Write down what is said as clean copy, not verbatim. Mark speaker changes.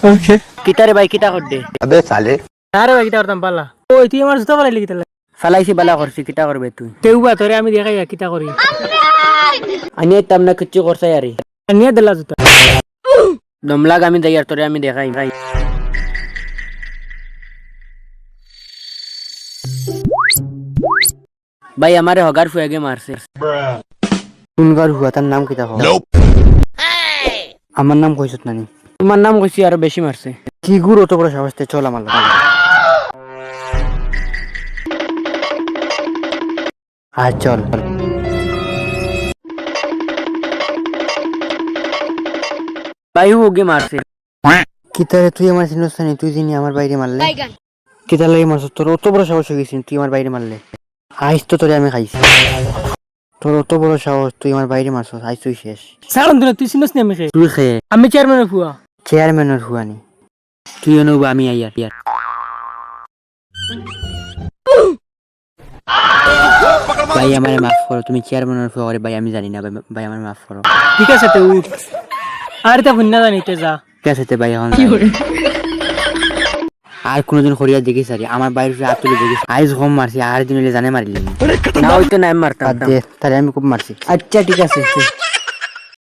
Speaker 1: ওকে
Speaker 2: কিতারে ভাই কিতা কর দে
Speaker 3: अबे साले
Speaker 1: আরে ভাই কিতা করতাম পালা ওই তুই আমার জুতা পালাইলি কিতা
Speaker 2: ফালাইছি বালা করছি কিতা করবে তুই
Speaker 1: তেউবা তোরে আমি দেখাই কিতা করি
Speaker 2: আনি তাম না কিচ্ছু করছে আরে
Speaker 1: নিয়ে দিলা জুতা
Speaker 2: দমলাগ আমি যাই আর তোরে আমি দেখাই ভাই ভাই আমারে হগার ফুয়াগে মারছে
Speaker 4: কোনগার হুয়া তার নাম কিতা কও আমার নাম কইছত নানি
Speaker 2: তোমার নাম কইছি আরো বেশি মারছে
Speaker 4: কি গুড় অত বড় সাহস তে চল আমার লগে আয় চল
Speaker 2: ভাই হুগে মারছে
Speaker 4: কিতারে তুই আমার চিনস না তুই যিনি আমার বাইরে মারলে কিতা লাগে মারছ তোর অত বড় সাহস হয়ে গেছিস তুই আমার বাইরে মারলে আইস তো তোরে আমি খাইছি তোর অত বড় সাহস তুই আমার বাইরে মারছ আইস তুই শেষ
Speaker 1: সারন তুই চিনস নি আমি
Speaker 4: তুই খেয়ে
Speaker 1: আমি চেয়ারম্যানের ফুয়া
Speaker 4: চেয়ারম্যানের হুয়ানি
Speaker 2: তুই অনুব আমি আইয়ার ইয়ার ভাই আমারে মাফ করো তুমি চেয়ারম্যানের ফুয়া করে ভাই আমি জানি না ভাই আমারে মাফ করো
Speaker 1: ঠিক আছে তুই উঠ আর তা ভুন্না জানিতে যা
Speaker 4: ঠিক আছে তে ভাই এখন আর কোনদিন খরিয়া দেখিস আরে আমার বাইরে হাত তুলে দেখিস আইস ঘম মারছি আর দিন হলে জানে মারিলি
Speaker 2: না হইতো না আমি মারতাম
Speaker 4: বাদ দে তাহলে আমি খুব মারছি
Speaker 2: আচ্ছা ঠিক আছে